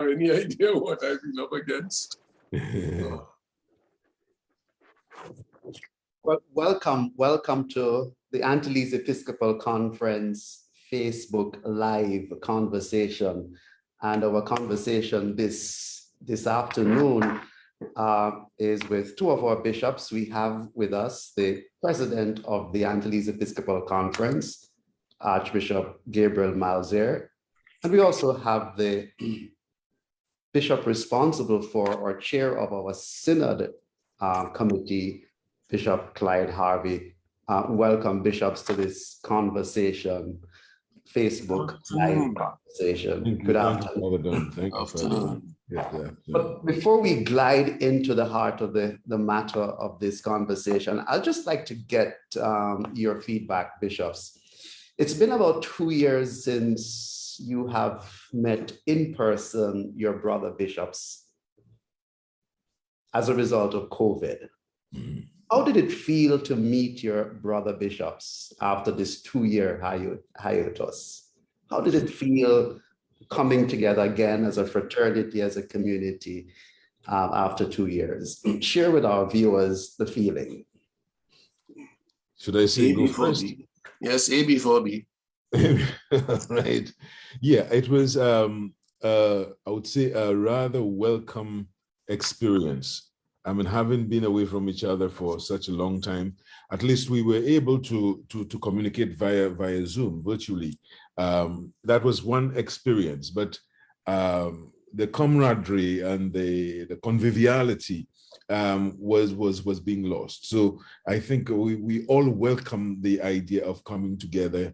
any idea what I've been up against. Well, welcome to the Antilles Episcopal Conference Facebook Live conversation. And our conversation this afternoon is with two of our bishops. We have with us the president of the Antilles Episcopal Conference, Archbishop Gabriel Malzier. And we also have the bishop responsible for, or chair of our Synod committee, Bishop Clyde Harvey. Welcome, bishops, to this conversation, Facebook Live conversation. Good afternoon. Thank you, Father. But before we glide into the heart of the matter of this conversation, I'd just like to get your feedback, bishops. It's been about 2 years since you have met in person your brother bishops as a result of COVID. How did it feel to meet your brother bishops after this 2-year hiatus? How did it feel coming together again as a fraternity, as a community after 2 years? Share with our viewers the feeling. Should I say go first? Yes, A before B. Right. Yeah, it was, I would say, a rather welcome experience. I mean, having been away from each other for such a long time, at least we were able to communicate via Zoom virtually. That was one experience, but the camaraderie and the conviviality was being lost. So I think we all welcome the idea of coming together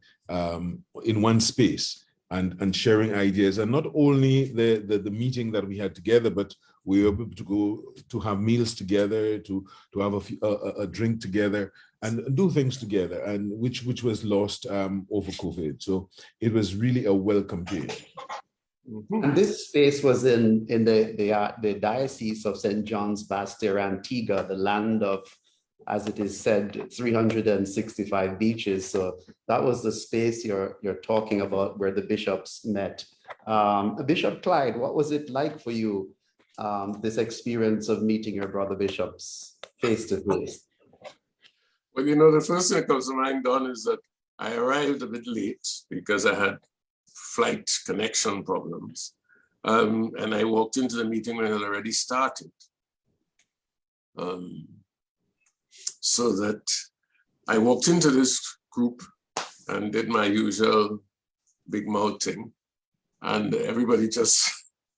in one space and sharing ideas, and not only the meeting that we had together, but we were able to go to have meals together, to have a drink together, and do things together, and which was lost over COVID. So it was really a welcome period. And this space was in the Diocese of St. John's Bastia, Antigua, the land of, as it is said, 365 beaches. So that was the space you're talking about, where the bishops met. Bishop Clyde, what was it like for you, this experience of meeting your brother bishops face to face? Well, you know, the first thing that comes to mind, Don, is that I arrived a bit late because I had flight connection problems. And I walked into the meeting when it had already started. So that I walked into this group and did my usual big mouth thing. And everybody just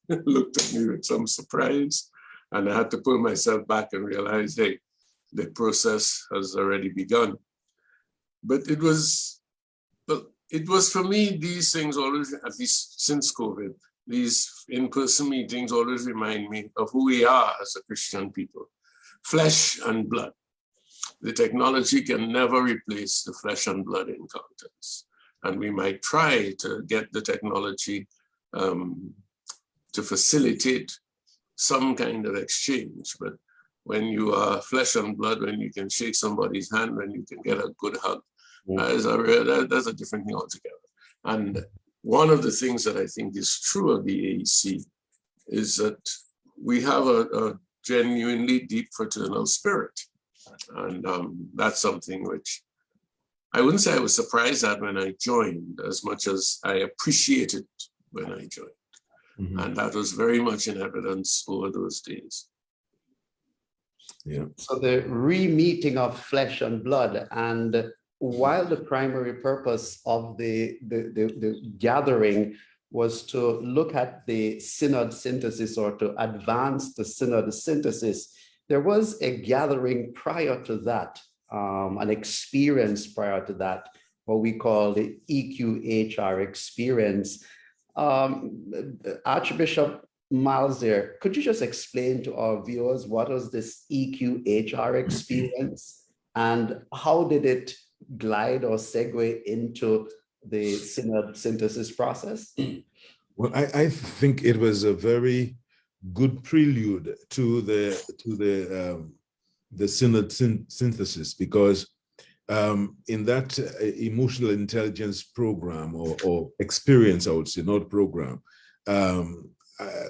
looked at me with some surprise. And I had to pull myself back and realize, hey, the process has already begun. But it was for me, these things always, at least since COVID, these in-person meetings always remind me of who we are as a Christian people, flesh and blood. The technology can never replace the flesh and blood encounters. And we might try to get the technology to facilitate some kind of exchange, but when you are flesh and blood, when you can shake somebody's hand, when you can get a good hug, that's a different thing altogether. And one of the things that I think is true of the AEC is that we have a genuinely deep fraternal spirit. And that's something which I wouldn't say I was surprised at when I joined, as much as I appreciated when I joined. Mm-hmm. And that was very much in evidence over those days. Yeah. So the re-meeting of flesh and blood, and while the primary purpose of the gathering was to look at the Synod Synthesis, or to advance the Synod Synthesis, there was a gathering prior to that, an experience prior to that, what we call the EQHR experience. Archbishop Malzier, could you just explain to our viewers what was this EQHR experience and how did it glide or segue into the Synod Synthesis process? Well, I think it was a very good prelude to the Synod Synthesis, because in that emotional intelligence program or experience, I would say, not program,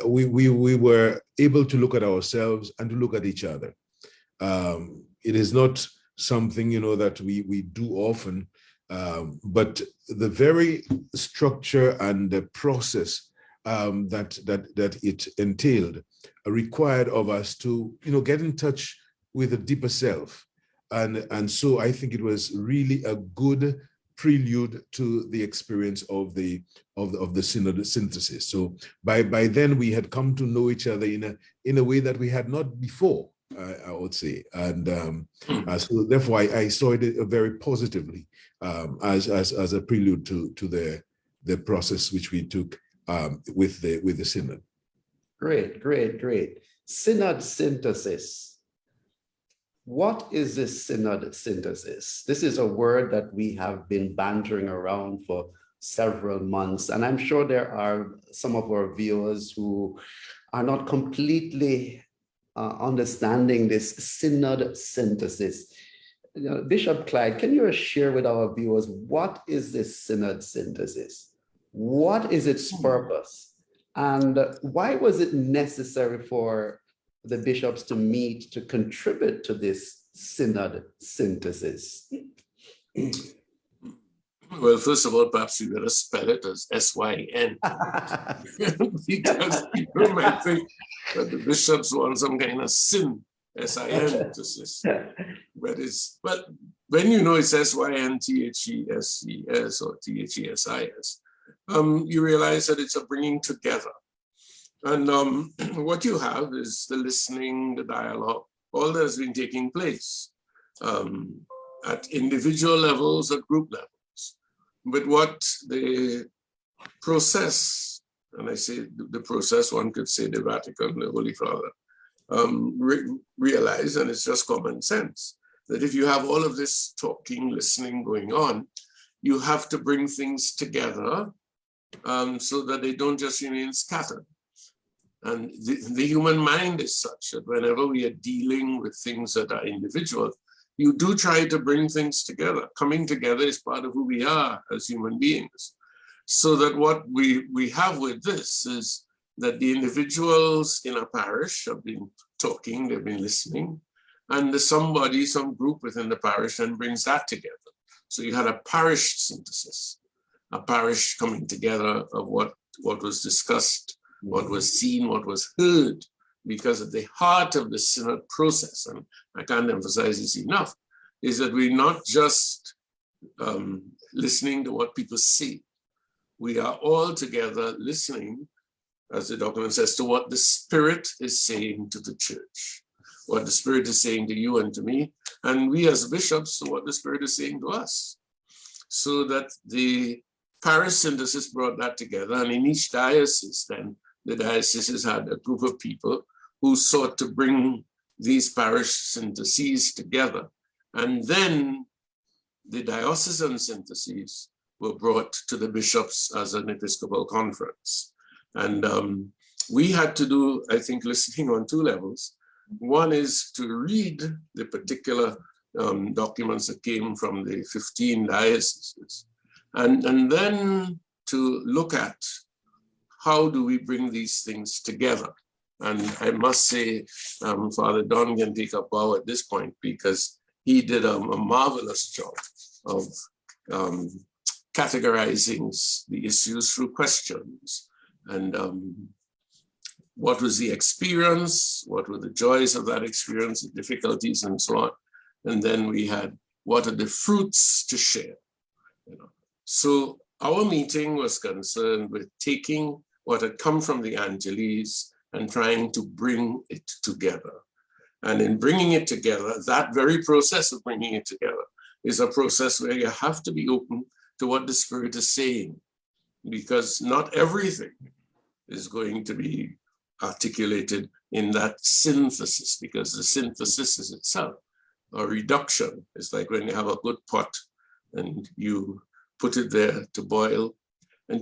we were able to look at ourselves and to look at each other. It is not something, that we do often, but the very structure and the process that it entailed required of us to, get in touch with a deeper self. And so I think it was really a good prelude to the experience of the Synod Synthesis. So by then we had come to know each other in a way that we had not before, I would say. And so therefore I saw it very positively as a prelude to the process which we took with the Synod. Great. Synod Synthesis. What is this Synod Synthesis? This is a word that we have been bantering around for several months, and I'm sure there are some of our viewers who are not completely understanding this Synod Synthesis. Bishop Clyde, can you share with our viewers, what is this Synod Synthesis? What is its purpose? And why was it necessary for the bishops to meet to contribute to this Synod Synthesis? Well, first of all, perhaps we better spell it as S-Y-N. Because people might think that the bishops want some kind of sin, S-I-N-thesis. But when you know it's S-Y-N-T-H-E-S-E-S or T-H-E-S-I-S, you realize that it's a bringing together. And what you have is the listening, the dialogue, all that has been taking place at individual levels, at group levels. But what the process, and I say the process, one could say the Vatican, the Holy Father, realize, and it's just common sense, that if you have all of this talking, listening going on, you have to bring things together so that they don't just remain scattered. And the human mind is such that whenever we are dealing with things that are individual, you do try to bring things together. Coming together is part of who we are as human beings. So that what we have with this is that the individuals in a parish have been talking, they've been listening, and some group within the parish then brings that together. So you had a parish synthesis, a parish coming together of what was discussed, what was seen, what was heard, because at the heart of the synod process, and I can't emphasize this enough, is that we're not just listening to what people say. We are all together listening, as the document says, to what the Spirit is saying to the church, what the Spirit is saying to you and to me, and we as bishops, what the Spirit is saying to us. So that the parish synthesis brought that together, and in each diocese then, the dioceses had a group of people who sought to bring these parish syntheses together. And then the diocesan syntheses were brought to the bishops as an Episcopal conference. And we had to do, I think, listening on two levels. One is to read the particular documents that came from the 15 dioceses, and then to look at how do we bring these things together. And I must say, Father Don can take a bow at this point, because he did a marvelous job of categorizing the issues through questions. And what was the experience? What were the joys of that experience, the difficulties, and so on? And then we had, what are the fruits to share? So our meeting was concerned with taking what had come from the Angeles and trying to bring it together. And in bringing it together, that very process of bringing it together is a process where you have to be open to what the Spirit is saying, because not everything is going to be articulated in that synthesis, because the synthesis is itself a reduction. It's like when you have a good pot and you put it there to boil, and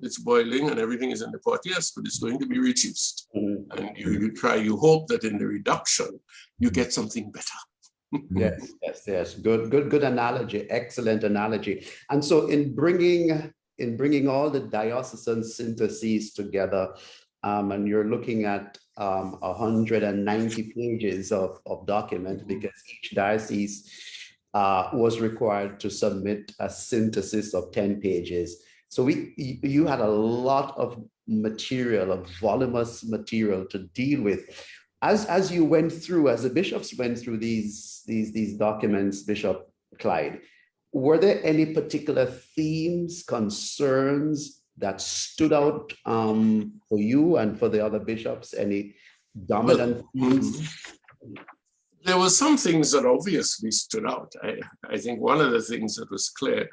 it's boiling and everything is in the pot, yes, but it's going to be reduced. And you hope that in the reduction, you get something better. Yes. Good analogy, excellent analogy. And so in bringing all the diocesan syntheses together, and you're looking at 190 pages of document, because each diocese was required to submit a synthesis of 10 pages. So you had a lot of material, of voluminous material to deal with. As you went through, as the bishops went through these documents, Bishop Clyde, were there any particular themes, concerns that stood out for you and for the other bishops? Any dominant themes? There were some things that obviously stood out. I think one of the things that was clear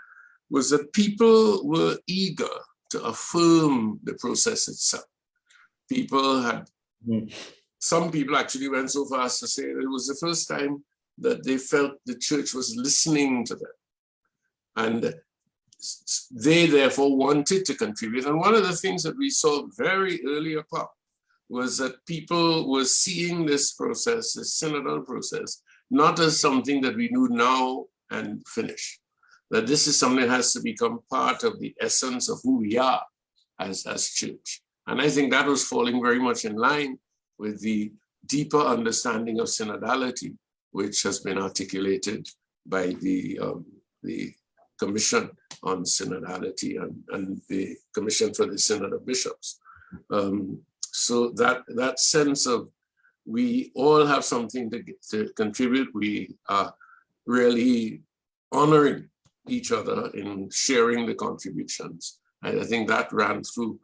was that people were eager to affirm the process itself. People had, some people actually went so far as to say that it was the first time that they felt the church was listening to them. And they therefore wanted to contribute. And one of the things that we saw very early upon was that people were seeing this process, this synodal process, not as something that we do now and finish, that this is something that has to become part of the essence of who we are as church. And I think that was falling very much in line with the deeper understanding of synodality, which has been articulated by the Commission on Synodality and the Commission for the Synod of Bishops. So that sense of we all have something to contribute. We are really honoring each other in sharing the contributions. And I think that ran through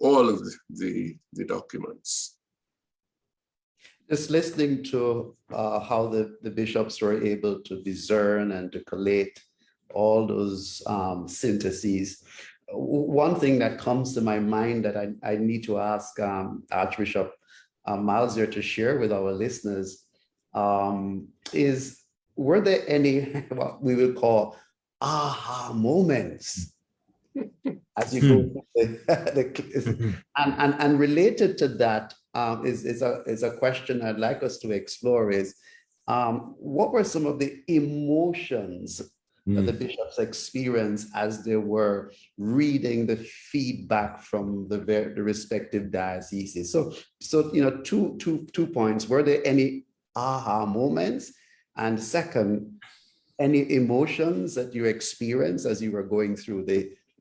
all of the documents. Just listening to how the bishops were able to discern and to collate all those syntheses. One thing that comes to my mind that I need to ask Archbishop Mauser to share with our listeners is, were there any, what we will call aha moments as you go through and related to that is a question I'd like us to explore is, what were some of the emotions that the bishops experienced as they were reading the feedback from the respective dioceses? So you know, two points. Were there any aha moments? And second, any emotions that you experienced as you were going through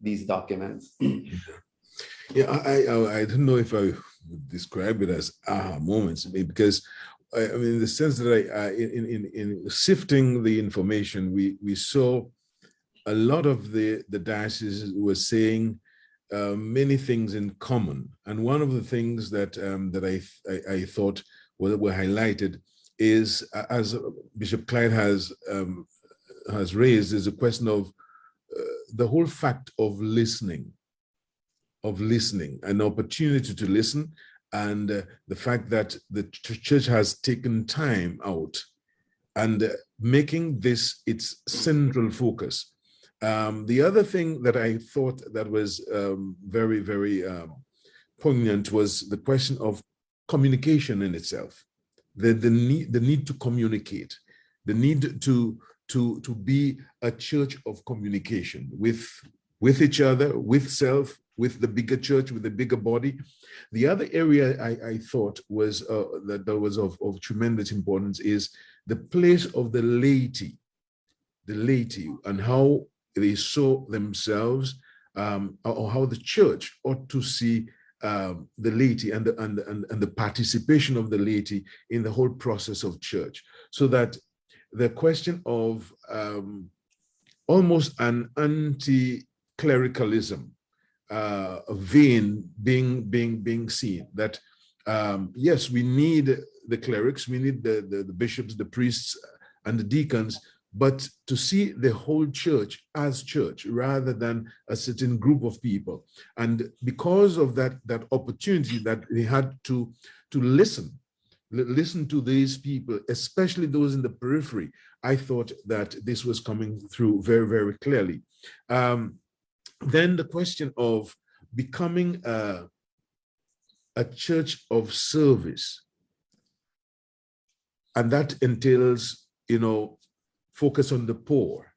these documents? Yeah, I don't know if I would describe it as aha moments, because I mean, in the sense that in sifting the information, we saw a lot of the dioceses were saying many things in common. And one of the things that I thought were highlighted is, as Bishop Clyde has raised, is a question of the whole fact of listening, an opportunity to listen, and the fact that the church has taken time out and making this its central focus. The other thing that I thought that was very, very poignant was the question of communication in itself, the need to communicate, the need to be a church of communication with each other, with self, with the bigger church, with the bigger body. The other area I thought was that was of tremendous importance is the place of the laity, and how they saw themselves, or how the church ought to see the laity and the participation of the laity in the whole process of church, so that the question of almost an anti-clericalism vein being seen, that yes, we need the clerics, we need the bishops, the priests, and the deacons, but to see the whole church as church rather than a certain group of people. And because of that opportunity that they had to listen to these people, especially those in the periphery, I thought that this was coming through very, very clearly. Then the question of becoming a church of service, and that entails, focus on the poor,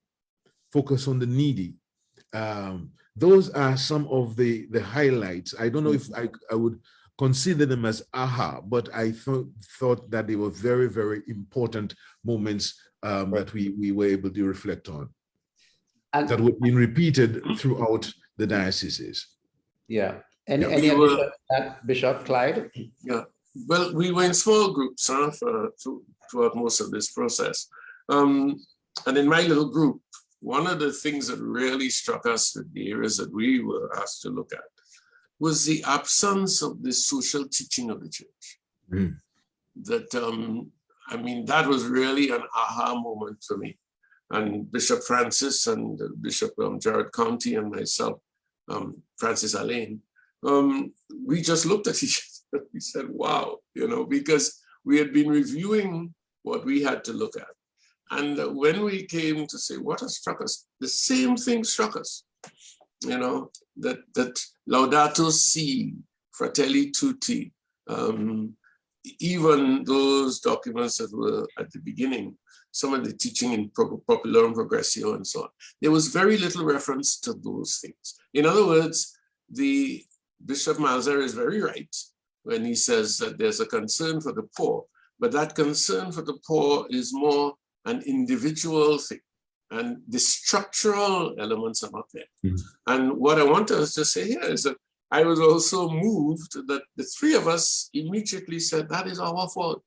focus on the needy. Those are some of the highlights. I don't know if I would consider them as aha, but I thought that they were very, very important moments that we were able to reflect on. And that were being repeated throughout the dioceses. Yeah. And Bishop Clyde? Yeah. Well, we were in small groups throughout most of this process. And in my little group, one of the things that really struck us with the areas that we were asked to look at was the absence of the social teaching of the church. Mm. That, I mean, that was really an aha moment for me. And Bishop Francis and Bishop Jared County and myself, Francis Alain, we just looked at each other. We said, wow, you know, because we had been reviewing what we had to look at. And when we came to say, what has struck us? The same thing struck us, you know, that Laudato Si, Fratelli Tutti, even those documents that were at the beginning, some of the teaching in Populorum Progressio and so on, there was very little reference to those things. In other words, the Bishop Malzer is very right when he says that there's a concern for the poor, but that concern for the poor is more an individual thing, and the structural elements are not there. Mm-hmm. And what I want us to say here is that I was also moved that the three of us immediately said, that is our fault.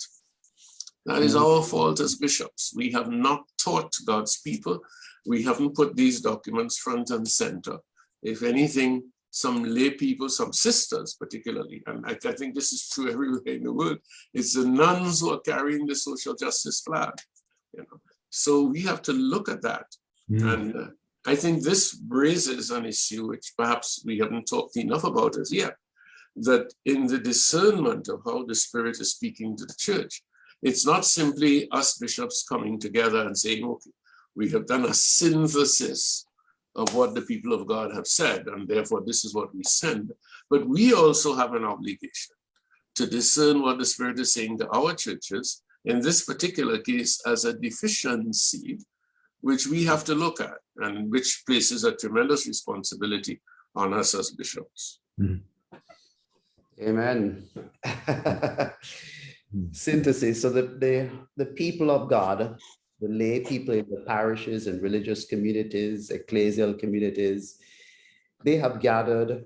That is our fault as bishops. We have not taught God's people. We haven't put these documents front and center. If anything, some lay people, some sisters particularly, and I think this is true everywhere in the world, it's the nuns who are carrying the social justice flag. You know? So we have to look at that. And I think this raises an issue which perhaps we haven't talked enough about as yet, that in the discernment of how the Spirit is speaking to the church, it's not simply us bishops coming together and saying, okay, we have done a synthesis of what the people of God have said, and therefore this is what we send. But we also have an obligation to discern what the Spirit is saying to our churches, in this particular case as a deficiency, which we have to look at, and which places a tremendous responsibility on us as bishops. Amen. Synthesis. So the people of God, the lay people in the parishes and religious communities, ecclesial communities, they have gathered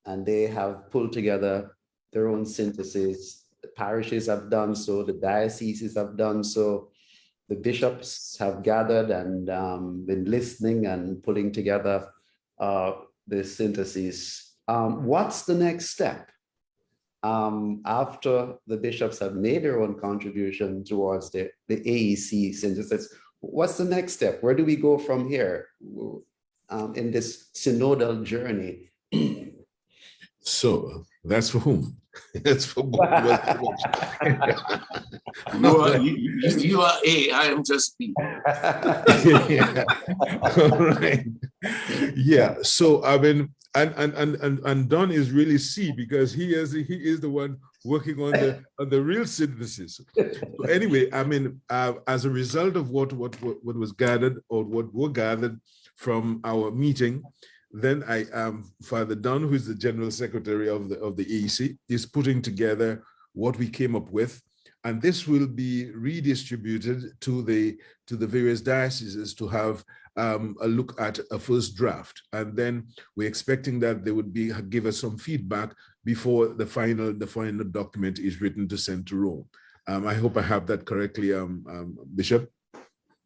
and they have pulled together their own synthesis. The parishes have done so, the dioceses have done so, the bishops have gathered and been listening and pulling together the synthesis. What's the next step? After the bishops have made their own contribution towards the AEC synthesis, what's the next step? Where do we go from here in this synodal journey? So that's for whom? That's for both. You are A, I am just B. Yeah. All right. Yeah. So I mean, and Don is really C, because he is the one working on the real synthesis. So anyway, I mean, as a result of what was gathered, or what were gathered from our meeting, then Father Don, who is the General Secretary of the AEC, is putting together what we came up with, and this will be redistributed to the various dioceses to have a look at a first draft, and then we're expecting that they would give us some feedback before the final document is written to send to Rome. I hope I have that correctly, Bishop.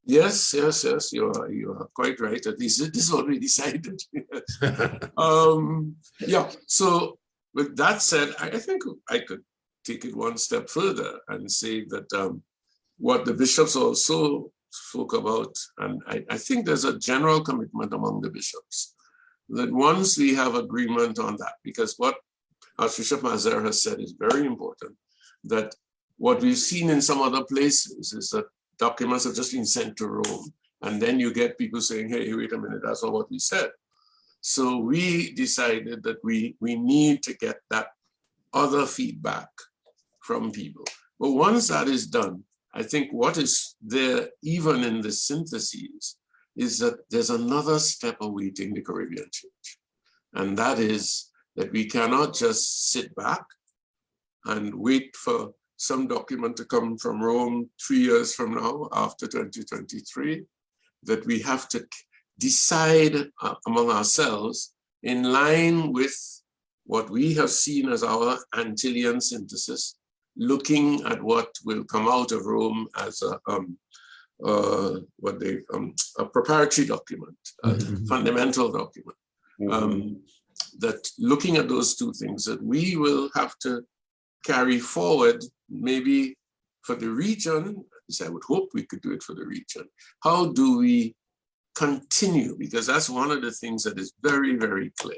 Yes, you are quite right. At least this is what we decided. Yeah, so with that said, I think I could take it one step further and say that what the bishops also spoke about, and I think there's a general commitment among the bishops, that once we have agreement on that, because what Archbishop Mazer has said is very important, that what we've seen in some other places is that documents have just been sent to Rome, and then you get people saying, hey, wait a minute, that's not what we said. So we decided that we need to get that other feedback from people. But once that is done, I think what is there, even in the syntheses, is that there's another step awaiting the Caribbean Church. And that is that we cannot just sit back and wait for some document to come from Rome 3 years from now, after 2023, that we have to decide among ourselves in line with what we have seen as our Antillean synthesis, looking at what will come out of Rome as a preparatory document, a fundamental document. That looking at those two things, that we will have to carry forward, maybe for the region, at least I would hope we could do it for the region. How do we continue? Because that's one of the things that is very, very clear.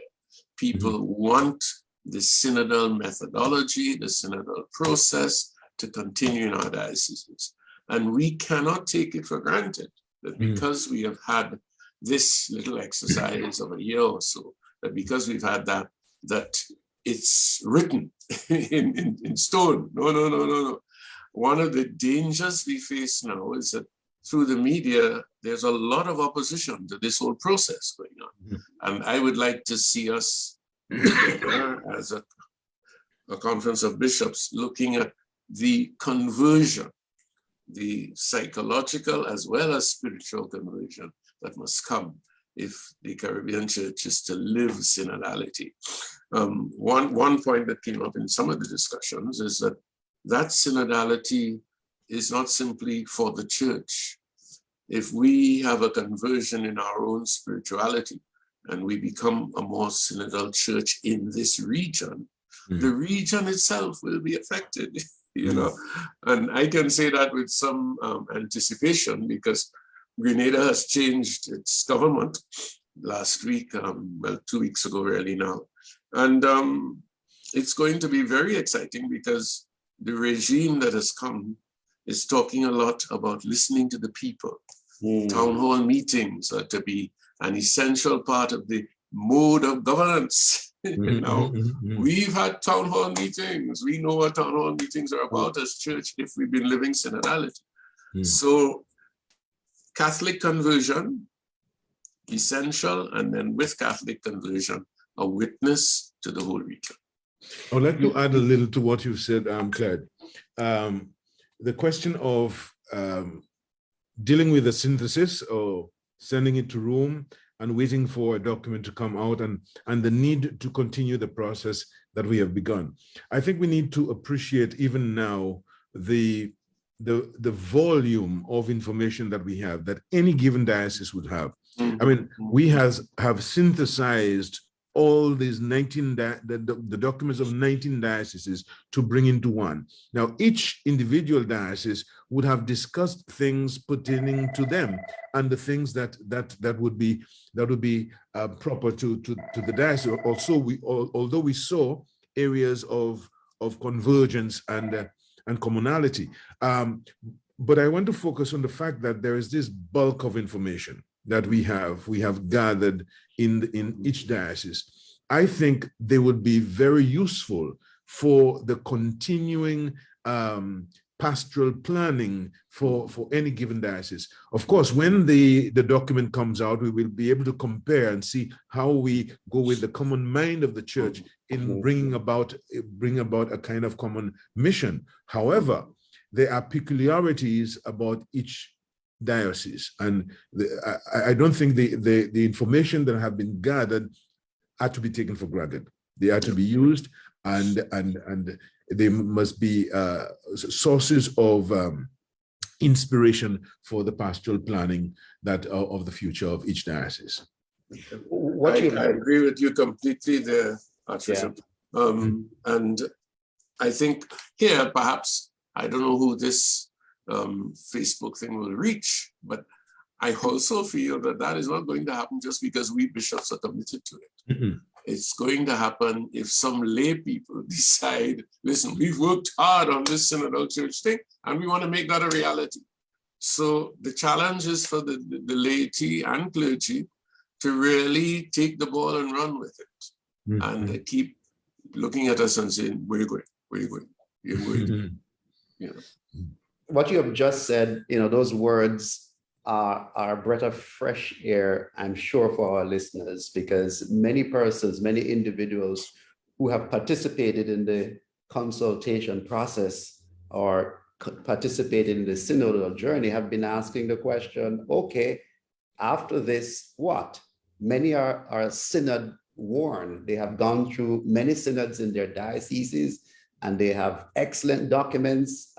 People want the synodal methodology, the synodal process to continue in our dioceses. And we cannot take it for granted that because we have had this little exercise of a year or so, that because we've had that, that it's written in stone. No. One of the dangers we face now is that through the media, there's a lot of opposition to this whole process going on. And I would like to see us together as a conference of bishops looking at the conversion, the psychological as well as spiritual conversion that must come if the Caribbean church is to live synodality. One point that came up in some of the discussions is that synodality is not simply for the church. If we have a conversion in our own spirituality and we become a more synodal church in this region, the region itself will be affected, you know. And I can say that with some anticipation, because Grenada has changed its government last week, well, 2 weeks ago really now. And it's going to be very exciting because the regime that has come is talking a lot about listening to the people. Town hall meetings are to be an essential part of the mode of governance. You know, we've had town hall meetings. We know what town hall meetings are about as church if we've been living synodality. So Catholic conversion, essential, and then with Catholic conversion, a witness to the whole region. I'd like to add a little to what you've said, Claire. The question of dealing with the synthesis or sending it to Rome and waiting for a document to come out and the need to continue the process that we have begun. I think we need to appreciate even now the volume of information that we have, that any given diocese would have. I mean, we have synthesized all these 19, the documents of 19 dioceses to bring into one. Now, each individual diocese would have discussed things pertaining to them and the things that would be proper to the diocese. Also, although we saw areas of convergence and commonality, but I want to focus on the fact that there is this bulk of information that we have gathered in each diocese. I think they would be very useful for the continuing pastoral planning for any given diocese. Of course, when the document comes out, we will be able to compare and see how we go with the common mind of the church in bringing about a kind of common mission. However, there are peculiarities about each diocese, and I don't think the information that have been gathered are to be taken for granted. They are to be used, and they must be sources of inspiration for the pastoral planning that of the future of each diocese. I agree with you completely there, Archbishop. And I think here, perhaps, I don't know who this Facebook thing will reach, but I also feel that is not going to happen just because we bishops are committed to it. It's going to happen if some lay people decide, listen, we've worked hard on this synodal church thing and we want to make that a reality. So the challenge is for the laity and clergy to really take the ball and run with it. And keep looking at us and saying, where are you going? You're going. You know. What you have just said, those words are a breath of fresh air, I'm sure, for our listeners, because many persons, many individuals who have participated in the consultation process or participating in the synodal journey have been asking the question, okay, after this, what? Many are synod worn. They have gone through many synods in their dioceses, and they have excellent documents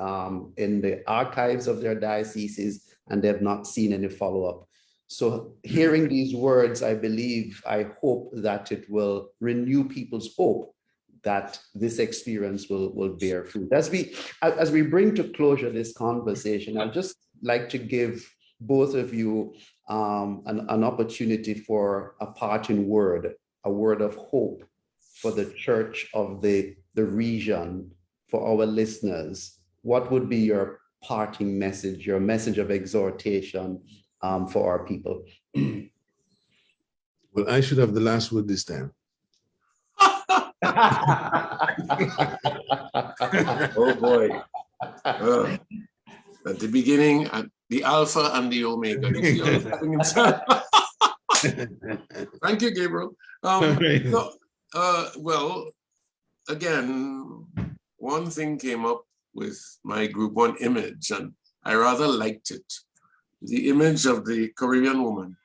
in the archives of their dioceses, and they have not seen any follow-up. So hearing these words, I hope that it will renew people's hope that this experience will bear fruit. As we bring to closure this conversation, I'd just like to give both of you an opportunity for a parting word, a word of hope for the church of the region, for our listeners. What would be your parting message, your message of exhortation for our people? Well, I should have the last word this time. Oh boy. At the beginning, the Alpha and the Omega. You see how having himself. Thank you, Gabriel. Well, again, one thing came up with my group, one image, and I rather liked it. The image of the Caribbean woman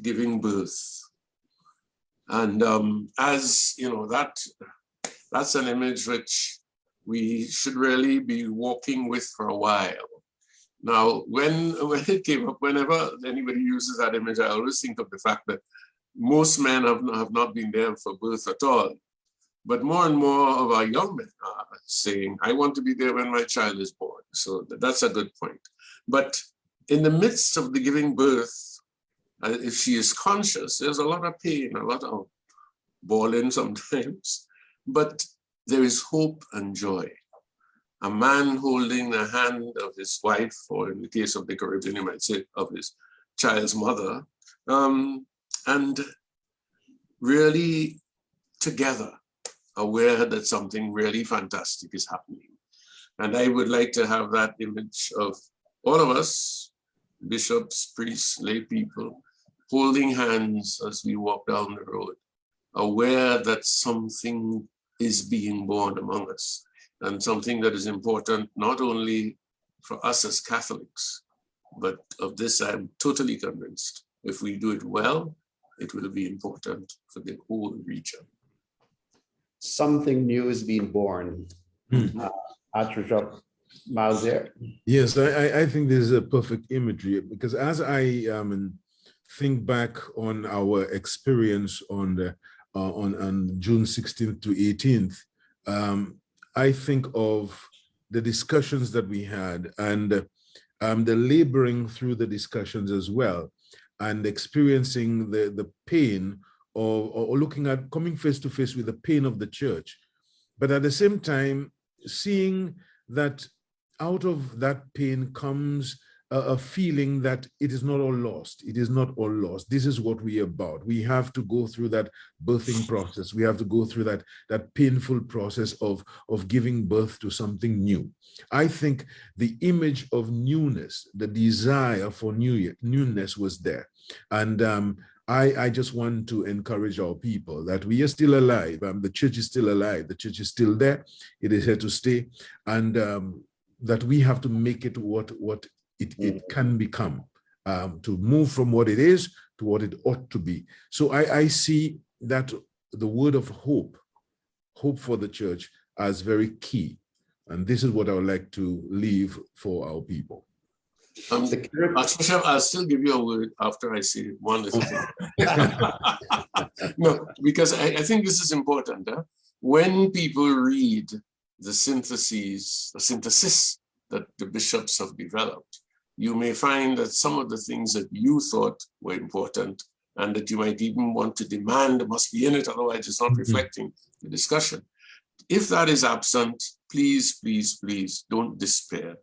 giving birth. And as you know, that's an image which we should really be walking with for a while. Now, when it came up, whenever anybody uses that image, I always think of the fact that most men have not been there for birth at all. But more and more of our young men are saying, I want to be there when my child is born. So that's a good point. But in the midst of the giving birth, if she is conscious, there's a lot of pain, a lot of bawling sometimes, but there is hope and joy. A man holding the hand of his wife, or in the case of the Caribbean, you might say of his child's mother, and really together aware that something really fantastic is happening. And I would like to have that image of all of us, bishops, priests, lay people, holding hands as we walk down the road, aware that something is being born among us, and something that is important not only for us as Catholics, but of this I'm totally convinced. If we do it well, it will be important for the whole region. Something new is being born. Archbishop Malzier. Yes, I think this is a perfect imagery, because as I think back on our experience on June 16th to 18th, I think of the discussions that we had, and the laboring through the discussions as well, and experiencing the pain or looking at coming face to face with the pain of the church. But at the same time, seeing that out of that pain comes a feeling that it is not all lost. It is not all lost. This is what we are about. We have to go through that birthing process. We have to go through that painful process of giving birth to something new. I think the image of newness, the desire for newness was there. And I just want to encourage our people that we are still alive. The church is still alive. The church is still there. It is here to stay. And that we have to make it what it can become, to move from what it is to what it ought to be. So I see that the word of hope for the church as very key. And this is what I would like to leave for our people. Archbishop, I'll still give you a word after I say one little thing. No, because I think this is important. When people read the synthesis that the bishops have developed, you may find that some of the things that you thought were important and that you might even want to demand must be in it, otherwise it's not reflecting the discussion. If that is absent, please, please, please don't despair.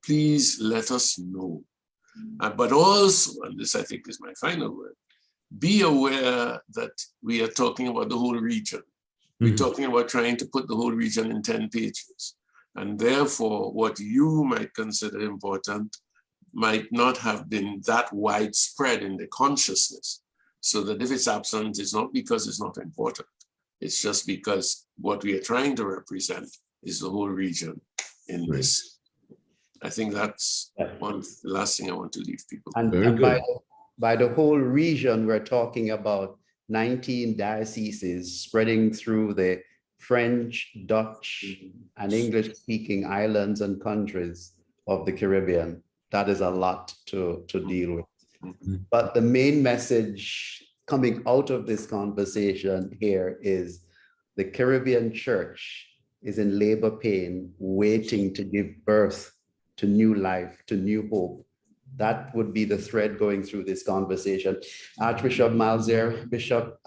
Please let us know. But also, and this I think is my final word, be aware that we are talking about the whole region. We're talking about trying to put the whole region in 10 pages. And therefore, what you might consider important might not have been that widespread in the consciousness. So that if it's absent, it's not because it's not important. It's just because what we are trying to represent is the whole region in Right. this. I think that's Yeah. the last thing I want to leave people. And, Very and good. by the whole region, we're talking about 19 dioceses spreading through the French, Dutch, and English-speaking islands and countries of the Caribbean. That is a lot to deal with. Mhm. But the main message coming out of this conversation here is the Caribbean church is in labor pain, waiting to give birth to new life, to new hope. That would be the thread going through this conversation. Archbishop Malzier, Bishop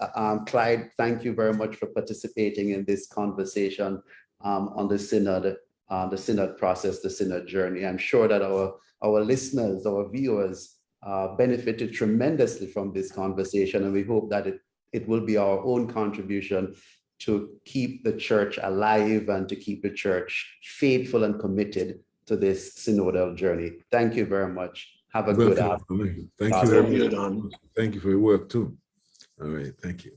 Clyde, thank you very much for participating in this conversation on the synod process, the synod journey. I'm sure that our listeners, our viewers benefited tremendously from this conversation, and we hope that it will be our own contribution to keep the church alive and to keep the church faithful and committed to this synodal journey. Thank you very much. Have a good Welcome. afternoon. Thank God you bless. very You're much. done. Thank you for your work too. All right. Thank you.